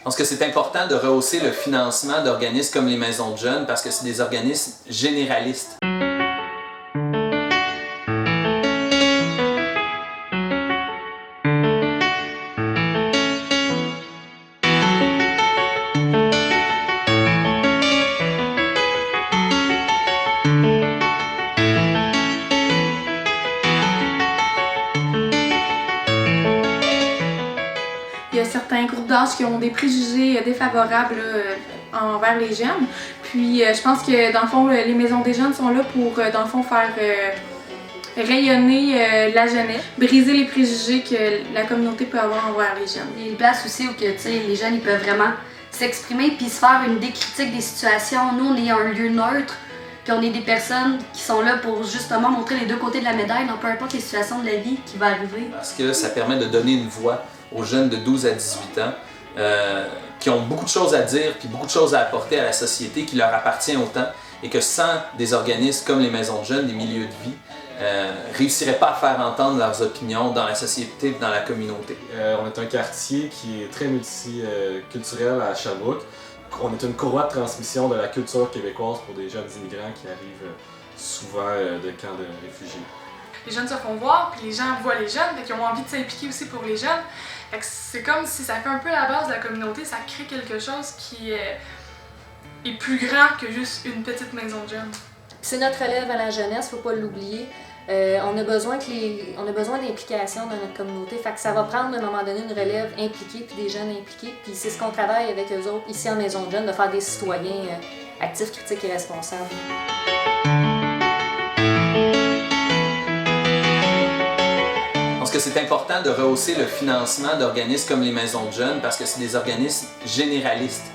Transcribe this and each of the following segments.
pense que c'est important de rehausser le financement d'organismes comme les maisons de jeunes parce que c'est des organismes généralistes. Il y a certains groupes d'âge qui ont des préjugés défavorables envers les jeunes. Puis je pense que dans le fond, les maisons des jeunes sont là pour dans le fond faire rayonner la jeunesse, briser les préjugés que la communauté peut avoir envers les jeunes. Il y a une place aussi où que, les jeunes ils peuvent vraiment s'exprimer puis se faire une idée critique des situations. Nous, on est un lieu neutre, puis on est des personnes qui sont là pour justement montrer les deux côtés de la médaille dans peu importe les situations de la vie qui va arriver. Parce que ça permet de donner une voix aux jeunes de 12 à 18 ans qui ont beaucoup de choses à dire puis beaucoup de choses à apporter à la société qui leur appartient autant et que sans des organismes comme les maisons de jeunes, des milieux de vie, réussiraient pas à faire entendre leurs opinions dans la société et dans la communauté. On est un quartier qui est très multiculturel à Sherbrooke. On est une courroie de transmission de la culture québécoise pour des jeunes immigrants qui arrivent souvent de camps de réfugiés. Les jeunes se font voir, puis les gens voient les jeunes, qui ont envie de s'impliquer aussi pour les jeunes. C'est comme si ça fait un peu la base de la communauté, ça crée quelque chose qui est plus grand que juste une petite maison de jeunes. C'est notre relève à la jeunesse, faut pas l'oublier. On a besoin d'implication dans notre communauté, fait que ça va prendre à un moment donné une relève impliquée puis des jeunes impliqués, puis c'est ce qu'on travaille avec eux autres ici en maison de jeunes, de faire des citoyens actifs, critiques et responsables. Je pense que c'est important de rehausser le financement d'organismes comme les maisons de jeunes parce que c'est des organismes généralistes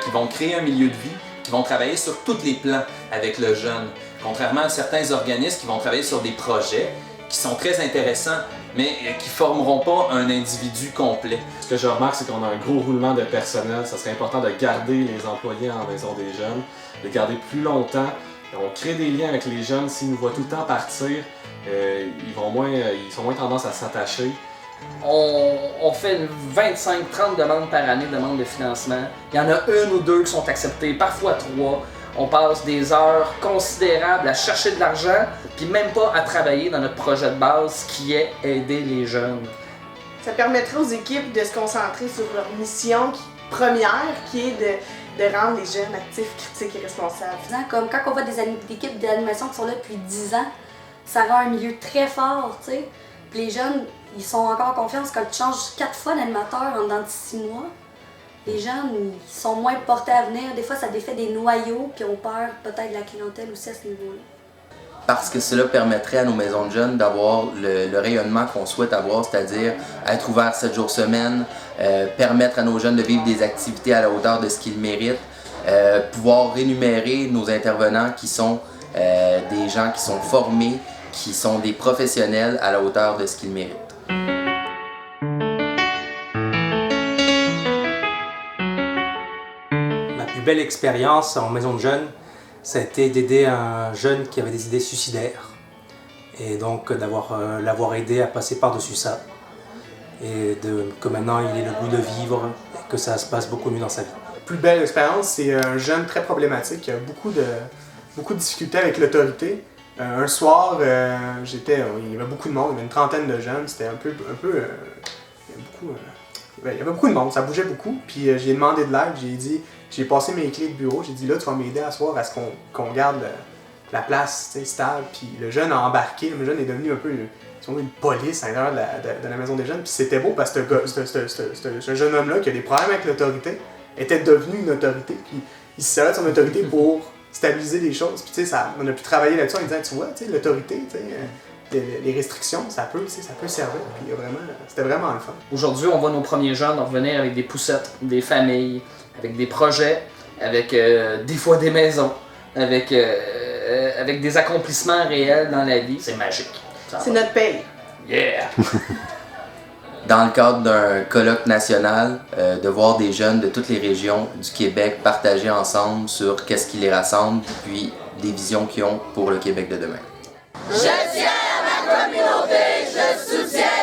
qui vont créer un milieu de vie, qui vont travailler sur tous les plans avec le jeune. Contrairement à certains organismes qui vont travailler sur des projets qui sont très intéressants, mais qui ne formeront pas un individu complet. Ce que je remarque, c'est qu'on a un gros roulement de personnel. Ça serait important de garder les employés en maison des jeunes, de garder plus longtemps. On crée des liens avec les jeunes. S'ils nous voient tout le temps partir, ils ont moins tendance à s'attacher. On fait 25-30 demandes par année, demandes de financement. Il y en a une ou deux qui sont acceptées, parfois trois. On passe des heures considérables à chercher de l'argent, puis même pas à travailler dans notre projet de base qui est aider les jeunes. Ça permettrait aux équipes de se concentrer sur leur mission première, qui est de rendre les jeunes actifs, critiques et responsables. Comme quand on voit des équipes d'animation qui sont là depuis 10 ans, ça rend un milieu très fort, tu sais. Puis les jeunes, ils sont encore en confiance quand tu changes 4 fois d'animateur en dedans de 6 mois. Les jeunes, ils sont moins portés à venir. Des fois, ça défait des noyaux, puis on perd peut-être la clientèle aussi à ce niveau-là. Parce que cela permettrait à nos maisons de jeunes d'avoir le rayonnement qu'on souhaite avoir, c'est-à-dire être ouverts 7 jours semaine, permettre à nos jeunes de vivre des activités à la hauteur de ce qu'ils méritent, pouvoir rémunérer nos intervenants qui sont des gens qui sont formés, qui sont des professionnels à la hauteur de ce qu'ils méritent. Ma plus belle expérience en maison de jeunes, ça a été d'aider un jeune qui avait des idées suicidaires et donc l'avoir aidé à passer par-dessus ça et que maintenant il ait le goût de vivre et que ça se passe beaucoup mieux dans sa vie. La plus belle expérience, c'est un jeune très problématique qui a beaucoup de difficultés avec l'autorité. Un soir, il y avait beaucoup de monde, il y avait une trentaine de jeunes, c'était il y avait beaucoup de monde, ça bougeait beaucoup, puis j'ai demandé de l'aide, j'ai passé mes clés de bureau, j'ai dit là tu vas m'aider à soir à ce qu'on garde la place stable, puis le jeune a embarqué, le jeune est devenu un peu une police à l'intérieur de la maison des jeunes, puis c'était beau parce que ce jeune homme-là qui a des problèmes avec l'autorité était devenu une autorité, puis il se servait de son autorité pour stabiliser les choses, puis on a pu travailler là-dessus en disant tu vois, l'autorité, les restrictions, ça peut servir, puis c'était vraiment le fun. Aujourd'hui, on voit nos premiers jeunes revenir avec des poussettes, des familles, avec des projets, avec des fois des maisons, avec des accomplissements réels dans la vie. C'est magique. C'est notre paye. Yeah! Dans le cadre d'un colloque national, de voir des jeunes de toutes les régions du Québec partager ensemble sur qu'est-ce qui les rassemble, puis des visions qu'ils ont pour le Québec de demain. Je tiens à ma communauté, je soutiens